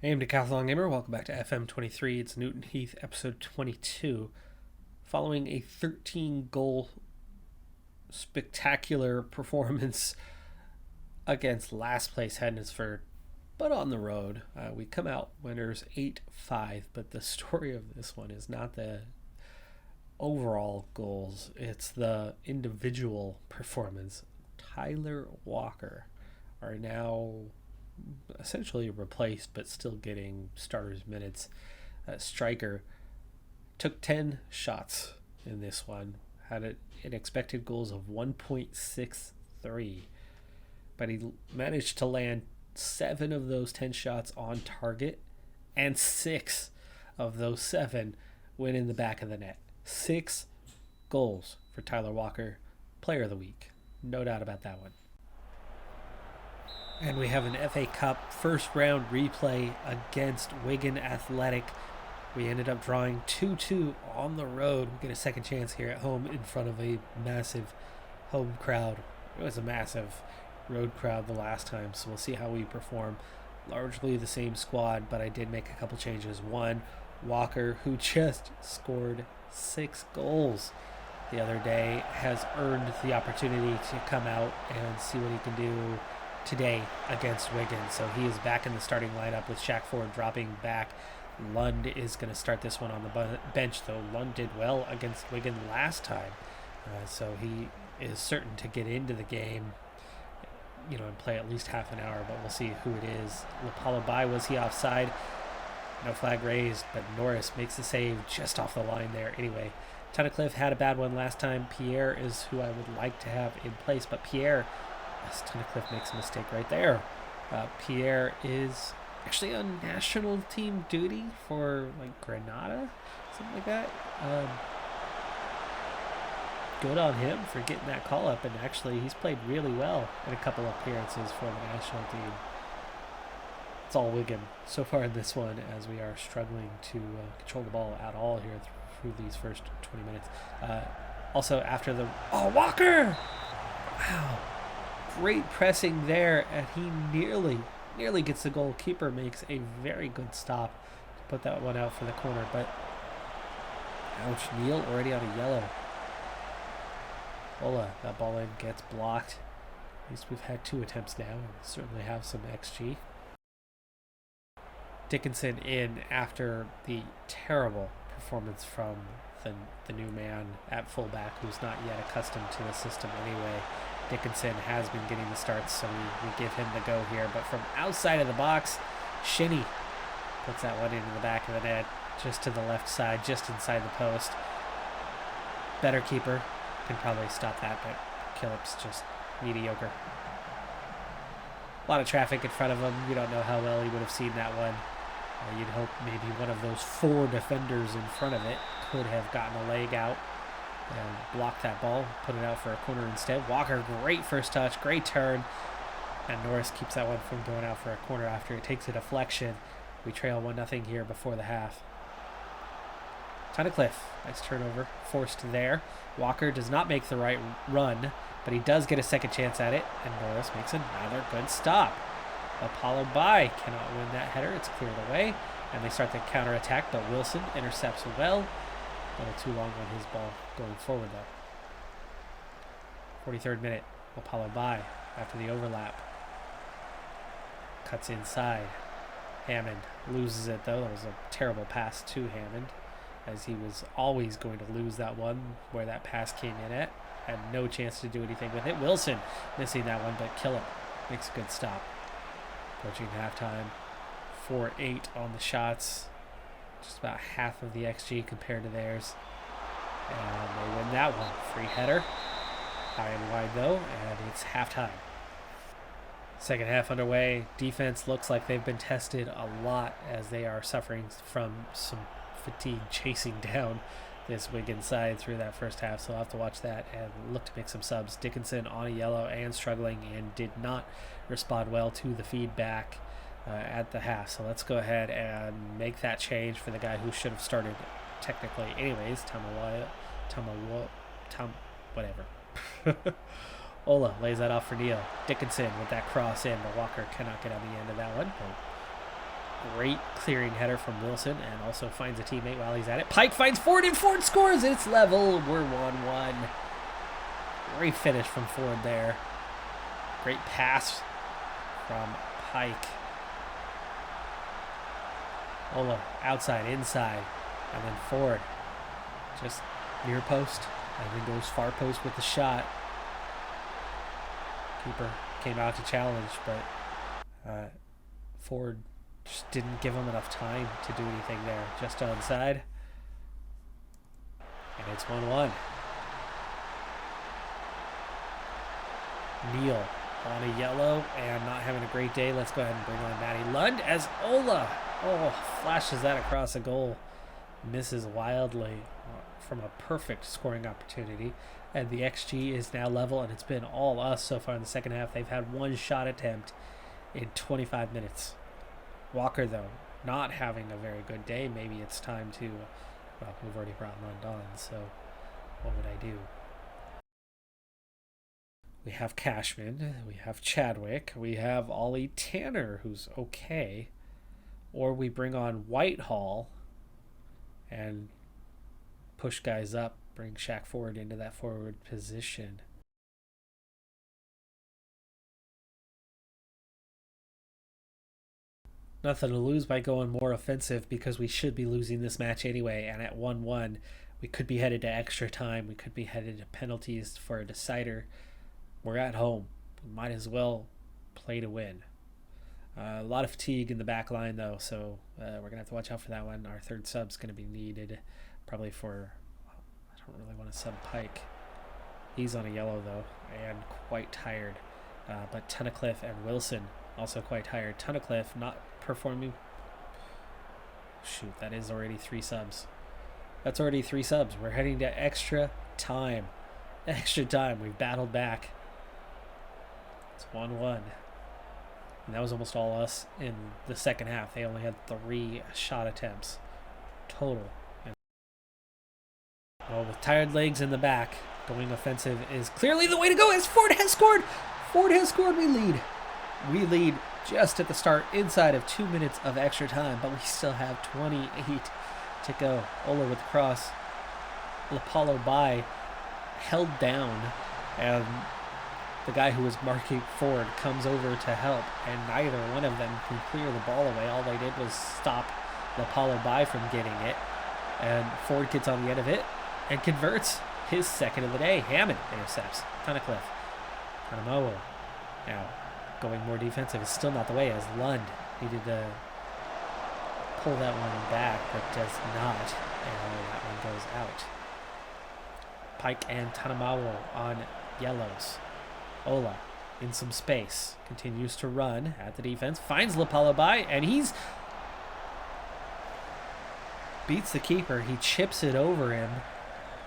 Hey, I'm Decathlon Gamer. Welcome back to FM23. It's Newton Heath, episode 22. Following a 13-goal spectacular performance against last place Hednesford, but on the road, we come out winners 8-5. But the story of this one is not the overall goals, it's the individual performance. Tyler Walker are now essentially replaced, but still getting starters minutes. Striker took 10 shots in this one, had an expected goals of 1.63, but he managed to land 7 of those 10 shots on target, and 6 of those 7 went in the back of the net. 6 goals for Tyler Walker, player of the week, no doubt about that one. And we have an FA Cup first round replay against Wigan Athletic. We ended up drawing 2-2 on the road. We get a second chance here at home in front of a massive home crowd. It was a massive road crowd the last time, so we'll see how we perform. Largely the same squad, but I did make a couple changes. One, Walker, who just scored 6 goals the other day, has earned the opportunity to come out and see what he can do today against Wigan. So he is back in the starting lineup with Shaq Ford dropping back. Lund is going to start this one on the bench, though. Lund did well against Wigan last time, so he is certain to get into the game, and play at least half an hour, but we'll see who it is. Lapalabai, was he offside? No flag raised, but Norris makes the save just off the line there. Anyway, Tunnicliffe had a bad one last time. Pierre is who I would like to have in place, but Tunnicliffe makes a mistake right there. Pierre is actually on national team duty for Grenada, something like that. Good on him for getting that call up, and actually he's played really well in a couple of appearances for the national team. It's all Wigan so far in this one, as we are struggling to control the ball at all here through these first 20 minutes. Also after the Walker, wow, great pressing there, and he nearly gets the goal. Keeper makes a very good stop to put that one out for the corner, but ouch, Neil already on a yellow. Ola, that ball in gets blocked. At least we've had 2 attempts now, and certainly have some XG. Dickinson in after the terrible performance from the new man at fullback, who's not yet accustomed to the system anyway. Dickinson has been getting the starts, so we give him the go here. But from outside of the box, Shinny puts that one into the back of the net, just to the left side, just inside the post. Better keeper can probably stop that, but Killip's just mediocre. A lot of traffic in front of him. You don't know how well he would have seen that one. You'd hope maybe one of those 4 defenders in front of it could have gotten a leg out and blocked that ball, put it out for a corner instead. Walker, great first touch, great turn, and Norris keeps that one from going out for a corner after it takes a deflection. We trail 1-0 here before the half. Tunnicliffe, nice turnover, forced there. Walker does not make the right run, but he does get a second chance at it, and Norris makes another good stop. Apollo Bai cannot win that header. It's cleared away, and they start the counter-attack, but Wilson intercepts well. A little too long on his ball going forward, though. 43rd minute, Apollo Bai, after the overlap, cuts inside. Hammond loses it, though. That was a terrible pass to Hammond, as he was always going to lose that one where that pass came in at. Had no chance to do anything with it. Wilson missing that one, but Killip makes a good stop. Approaching halftime, 4-8 on the shots. Just about half of the XG compared to theirs. And they win that one. Free header. High and wide, though, and it's halftime. Second half underway. Defense looks like they've been tested a lot, as they are suffering from some fatigue chasing down this Wigan side through that first half, so I'll have to watch that and look to make some subs. Dickinson on a yellow and struggling, and did not respond well to the feedback at the half, so let's go ahead and make that change for the guy who should have started technically anyways. Ola lays that off for Neil. Dickinson with that cross in, but Walker cannot get on the end of that one. Great clearing header from Wilson, and also finds a teammate while he's at it. Pike finds Ford, and Ford scores. It's level. We're 1-1. Great finish from Ford there. Great pass from Pike. Ola outside, inside, and then Ford just near post, and then goes far post with the shot. Keeper came out to challenge, but Ford just didn't give him enough time to do anything there. Just onside, and it's 1-1. Neal on a yellow and not having a great day. Let's go ahead and bring on Matty Lund as Ola flashes that across the goal. Misses wildly from a perfect scoring opportunity. And the XG is now level, and it's been all us so far in the second half. They've had one shot attempt in 25 minutes. Walker, though, not having a very good day. Maybe it's time to... Well, we've already brought Lund on, so what would I do? We have Cashman, we have Chadwick, we have Ollie Tanner, who's okay. Or we bring on Whitehall and push guys up, bring Shaq forward into that forward position. Nothing to lose by going more offensive, because we should be losing this match anyway, and at 1-1 we could be headed to extra time, we could be headed to penalties for a decider. We're at home. We might as well play to win. A lot of fatigue in the back line, though, so we're going to have to watch out for that one. Our third sub's going to be needed, probably for... I don't really want to sub Pike. He's on a yellow, though, and quite tired. But Tunnicliffe and Wilson also quite tired. Tunnicliffe not performing... Shoot, that is already 3 subs. That's already 3 subs. We're heading to extra time. Extra time. We've battled back. It's 1-1. And that was almost all us in the second half. They only had 3 shot attempts total. Well, with tired legs in the back, going offensive is clearly the way to go, as Ford has scored. Ford has scored. We lead. We lead just at the start, inside of 2 minutes of extra time, but we still have 28 to go. Ola with the cross. Lapalo by, held down, and the guy who was marking Ford comes over to help, and neither one of them can clear the ball away. All they did was stop Lapalo by from getting it, and Ford gets on the end of it and converts his second of the day. Hammond intercepts. Tunnicliffe. Tanamo. Now, going more defensive is still not the way, as Lund needed to pull that one back, but does not, and that one goes out. Pike and Tanamawo on yellows. Ola in some space, continues to run at the defense, finds Lapalo by, and he's beats the keeper. He chips it over him,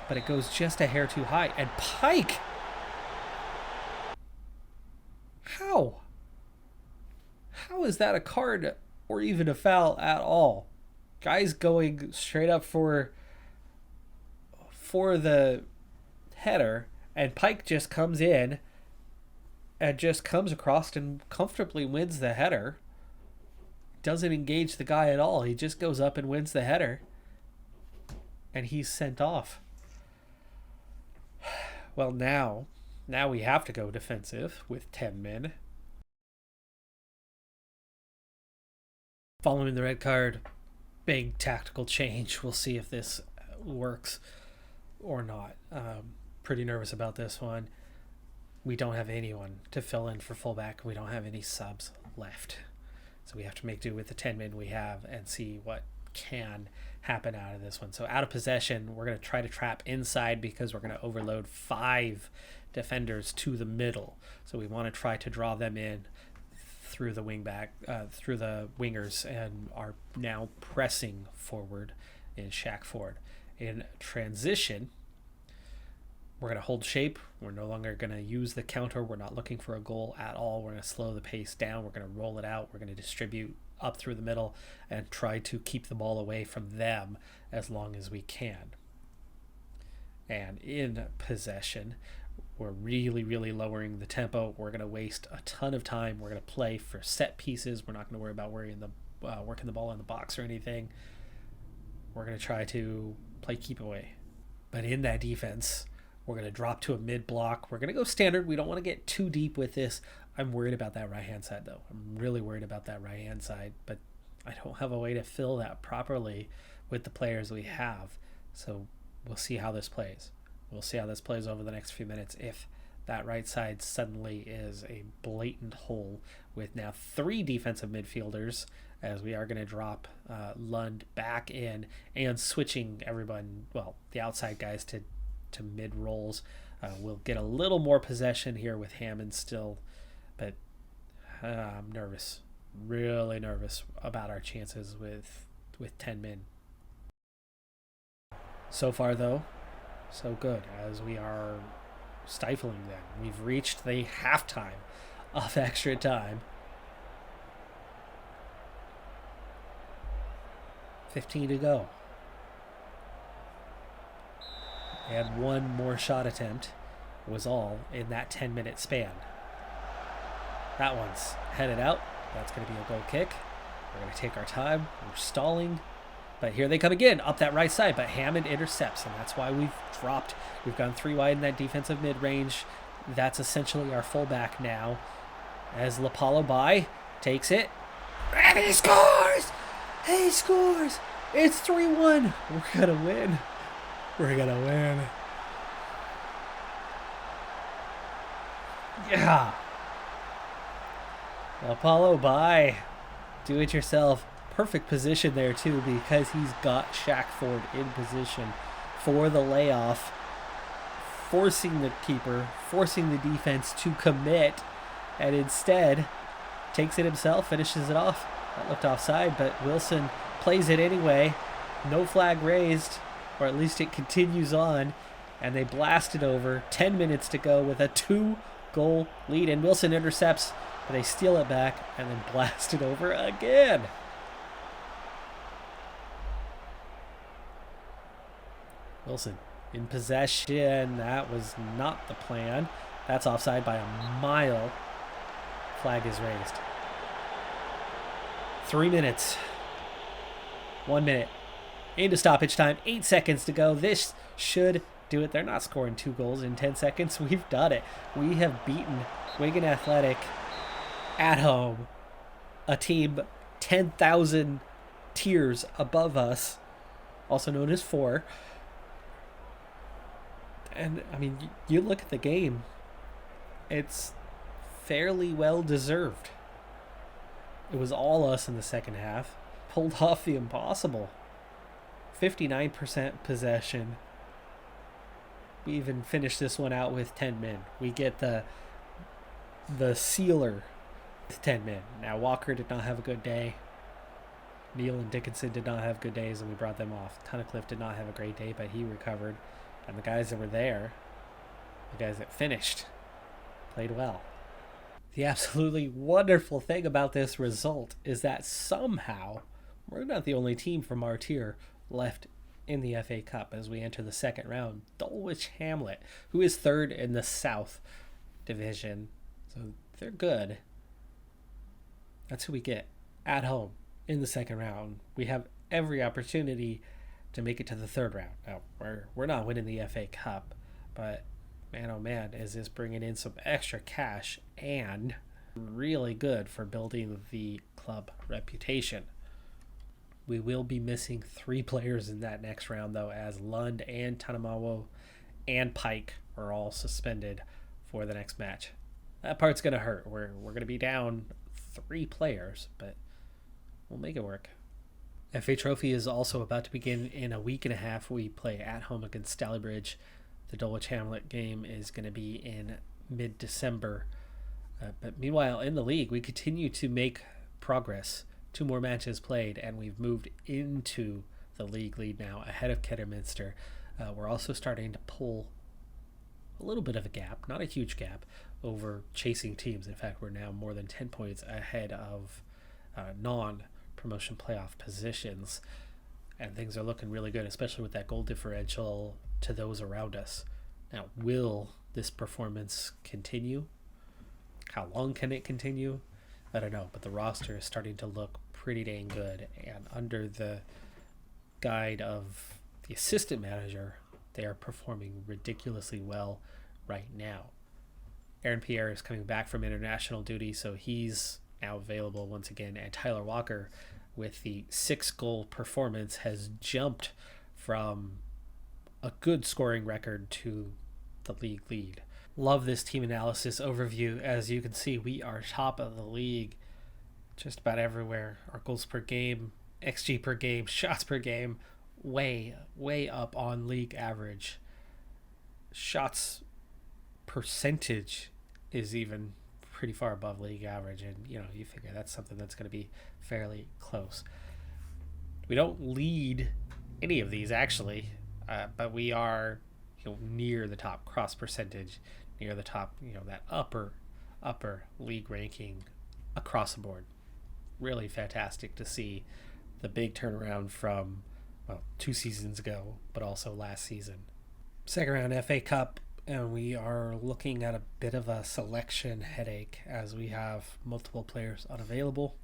but it goes just a hair too high. And Pike, how is that a card or even a foul at all? Guy's going straight up for the header, and Pike just comes in and just comes across and comfortably wins the header. Doesn't engage the guy at all. He just goes up and wins the header, and he's sent off. Well, now we have to go defensive with 10 men. Following the red card, big tactical change. We'll see if this works or not. Pretty nervous about this one. We don't have anyone to fill in for fullback. We don't have any subs left. So we have to make do with the 10 men we have and see what can happen out of this one. So out of possession, we're going to try to trap inside, because we're going to overload 5 defenders to the middle. So we want to try to draw them in through the through the wingers, and are now pressing forward in Shaq Ford. In transition, we're going to hold shape. We're no longer going to use the counter. We're not looking for a goal at all. We're going to slow the pace down. We're going to roll it out. We're going to distribute up through the middle and try to keep the ball away from them as long as we can. And in possession, we're really, really lowering the tempo. We're going to waste a ton of time. We're going to play for set pieces. We're not going to worry about worrying working the ball in the box or anything. We're going to try to play keep away. But in that defense, we're going to drop to a mid block. We're going to go standard. We don't want to get too deep with this. I'm worried about that right-hand side, though. I'm really worried about that right-hand side. But I don't have a way to fill that properly with the players we have. So we'll see how this plays. We'll see how this plays over the next few minutes. If that right side suddenly is a blatant hole with now 3 defensive midfielders, as we are going to drop Lund back in and switching everyone, well, the outside guys to mid roles. We'll get a little more possession here with Hammond still, but I'm nervous, really nervous about our chances with 10 men. So far, though, so good, as we are stifling them. We've reached the halftime of extra time. 15 to go. And one more shot attempt was all in that 10-minute span. That one's headed out. That's going to be a goal kick. We're going to take our time. We're stalling. But here they come again, up that right side. But Hammond intercepts, and that's why we've dropped. We've gone 3 wide in that defensive mid-range. That's essentially our fullback now. As Lapalo by takes it. And he scores! He scores! It's 3-1. We're going to win. We're going to win. Yeah. Apollo by. Do it yourself. Perfect position there too, because he's got Shaq Ford in position for the layoff, forcing the keeper, forcing the defense to commit, and instead takes it himself, finishes it off. That looked offside, but Wilson plays it anyway. No flag raised, or at least it continues on, and they blast it over. 10 minutes to go with a 2-goal lead, and Wilson intercepts, but they steal it back and then blast it over again. Wilson in possession. That was not the plan. That's offside by a mile. Flag is raised. 3 minutes. 1 minute. Into stoppage time. 8 seconds to go. This should do it. They're not scoring 2 goals in 10 seconds. We've done it. We have beaten Wigan Athletic at home. A team 10,000 tiers above us. Also known as 4. And, I mean, you look at the game, it's fairly well deserved. It was all us in the second half. Pulled off the impossible. 59% possession. We even finished this one out with 10 men. We get the sealer with 10 men. Now, Walker did not have a good day. Neal and Dickinson did not have good days, and we brought them off. Tunnicliffe did not have a great day, but he recovered. And the guys that were there, the guys that finished, played well. The absolutely wonderful thing about this result is that somehow we're not the only team from our tier left in the FA Cup as we enter the second round. Dulwich Hamlet, who is third in the South Division. So they're good. That's who we get at home in the second round. We have every opportunity to make it to the third round. Now, we're not winning the FA Cup, but man, oh man, is this bringing in some extra cash and really good for building the club reputation. We will be missing 3 players in that next round, though, as Lund and Tanamawo and Pike are all suspended for the next match. That part's going to hurt. We're going to be down 3 players, but we'll make it work. FA Trophy is also about to begin in a week and a half. We play at home against Stalybridge. The Dulwich Hamlet game is going to be in mid-December. But meanwhile, in the league, we continue to make progress. 2 more matches played, and we've moved into the league lead now, ahead of Kidderminster. We're also starting to pull a little bit of a gap, not a huge gap, over chasing teams. In fact, we're now more than 10 points ahead of non-promotion playoff positions, and things are looking really good, especially with that goal differential to those around us. Now, will this performance continue? How long can it continue? I don't know, but the roster is starting to look pretty dang good. And under the guide of the assistant manager, they are performing ridiculously well right now. Aaron Pierre is coming back from international duty, so he's now available once again. And Tyler Walker, with the 6-goal performance, has jumped from a good scoring record to the league lead. Love this team analysis overview. As you can see, we are top of the league just about everywhere. Our goals per game, XG per game, shots per game, way up on league average. Shots percentage is even pretty far above league average, and you figure that's something that's going to be fairly close. We don't lead any of these actually, but we are near the top cross percentage, near the top, that upper league ranking across the board. Really fantastic to see the big turnaround from 2 seasons ago, but also last season. Second round FA Cup, and we are looking at a bit of a selection headache as we have multiple players unavailable,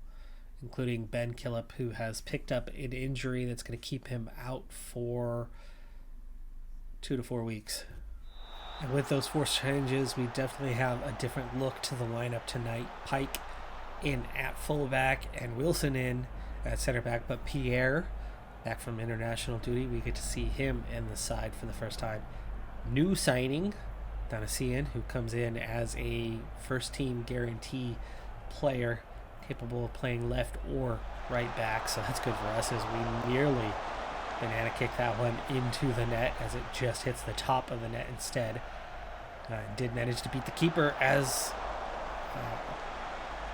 including Ben Killip, who has picked up an injury that's going to keep him out for 2 to 4 weeks. And with those forced changes, we definitely have a different look to the lineup tonight. Pike in at fullback and Wilson in at center back, but Pierre, back from international duty, we get to see him in the side for the first time. New signing, Donasian, who comes in as a first-team guarantee player, capable of playing left or right back, so that's good for us as we nearly banana kick that one into the net as it just hits the top of the net instead. Did manage to beat the keeper as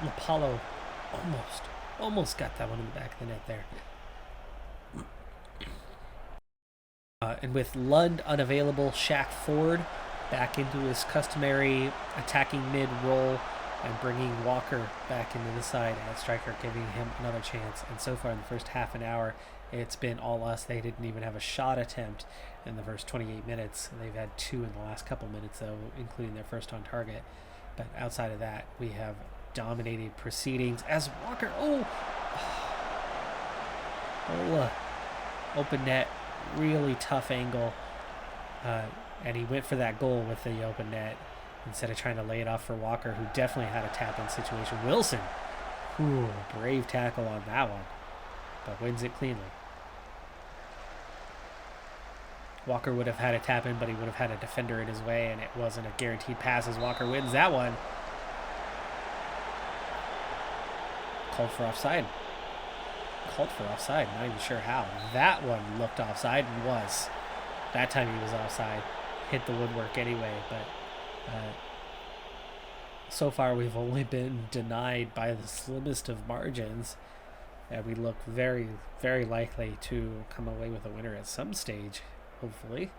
Lapalo almost got that one in the back of the net there. And with Lund unavailable, Shaq Ford back into his customary attacking mid role and bringing Walker back into the side at striker, giving him another chance. And so far in the first half an hour, it's been all us. They didn't even have a shot attempt in the first 28 minutes. They've had 2 in the last couple minutes, though, including their first on target. But outside of that, we have dominated proceedings as Walker, open net, really tough angle, and he went for that goal with the open net instead of trying to lay it off for Walker, who definitely had a tap-in situation. Wilson, brave tackle on that one, but wins it cleanly. Walker would have had a tap-in, but he would have had a defender in his way, and it wasn't a guaranteed pass as Walker wins that one. Called for offside, not even sure how. That one looked offside and was. That time he was offside. Hit the woodwork anyway, but so far we've only been denied by the slimmest of margins, and we look very, very likely to come away with a winner at some stage, hopefully.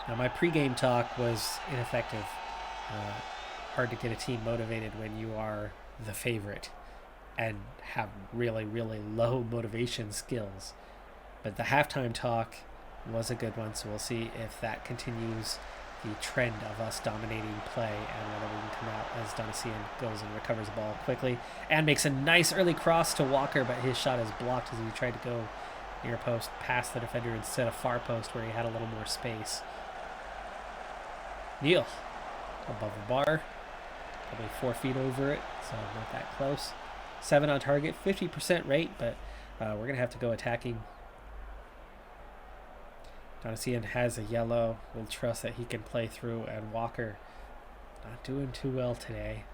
Now, my pregame talk was ineffective. Hard to get a team motivated when you are the favorite and have really, really low motivation skills. But the halftime talk was a good one, so we'll see if that continues the trend of us dominating play and whether we can come out as Donasian goes and recovers the ball quickly and makes a nice early cross to Walker, but his shot is blocked as he tried to go near post past the defender instead of far post where he had a little more space. Neal above the bar, probably 4 feet over it, so not that close. 7 on target, 50% rate, but we're going to have to go attacking. Donasian has a yellow. We'll trust that he can play through, and Walker not doing too well today.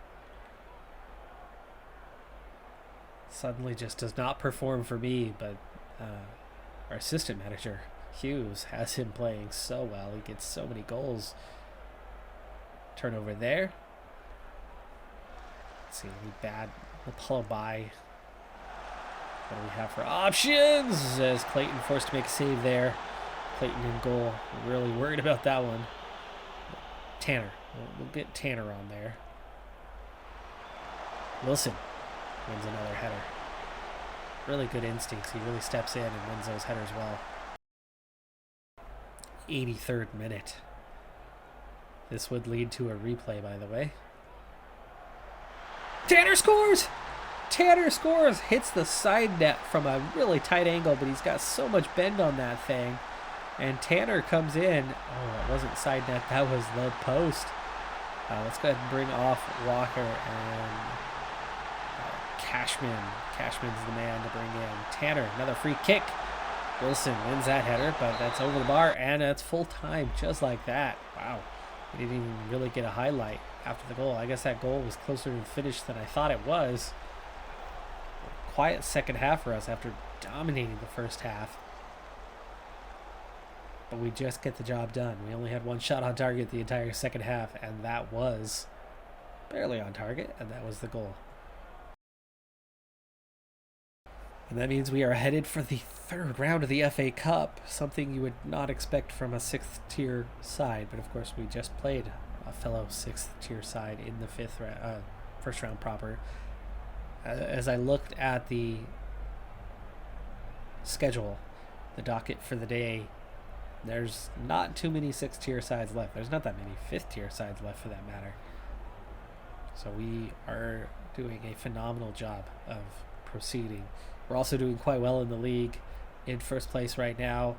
Suddenly just does not perform for me, but our assistant manager, Hughes, has him playing so well. He gets so many goals. Turnover there. Let's see, any bad Apollo by. What do we have for options? As Clayton forced to make a save there. Clayton in goal. Really worried about that one. Tanner. We'll get Tanner on there. Wilson wins another header. Really good instincts. He really steps in and wins those headers well. 83rd minute. This would lead to a replay, by the way. Tanner scores! Tanner scores, hits the side net from a really tight angle, but he's got so much bend on that thing. And Tanner comes in. Oh, it wasn't side net, that was the post. Let's go ahead and bring off Walker and Cashman. Cashman's the man to bring in. Tanner, another free kick. Wilson wins that header, but that's over the bar, and that's full time, just like that. Wow. We didn't even really get a highlight after the goal. I guess that goal was closer to the finish than I thought it was. Quiet second half for us after dominating the first half. But we just get the job done. We only had one shot on target the entire second half, and that was barely on target, and that was the goal. And that means we are headed for the third round of the FA Cup, something you would not expect from a sixth-tier side. But, of course, we just played a fellow sixth-tier side in the first round proper. As I looked at the schedule, the docket for the day, there's not too many sixth-tier sides left. There's not that many fifth-tier sides left, for that matter. So we are doing a phenomenal job of proceeding. We're also doing quite well in the league, in first place right now.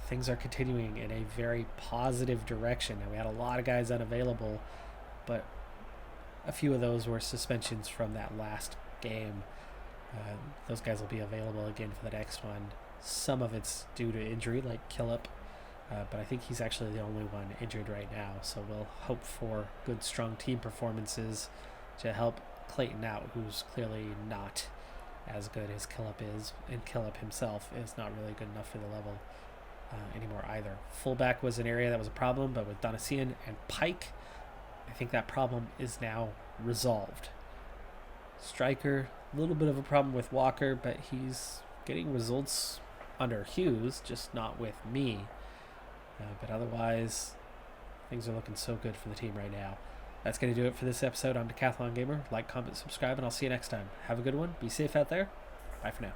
Things are continuing in a very positive direction. Now, we had a lot of guys unavailable, but a few of those were suspensions from that last game. Those guys will be available again for the next one. Some of it's due to injury, like Killip, but I think he's actually the only one injured right now. So we'll hope for good, strong team performances to help Clayton out, who's clearly not as good as Killip is, and Killip himself is not really good enough for the level anymore either. Fullback was an area that was a problem, but with Donasian and Pike, I think that problem is now resolved. Striker, a little bit of a problem with Walker, but he's getting results under Hughes, just not with me. But otherwise, things are looking so good for the team right now. That's going to do it for this episode. I'm Decathlon Gamer. Like, comment, subscribe, and I'll see you next time. Have a good one. Be safe out there. Bye for now.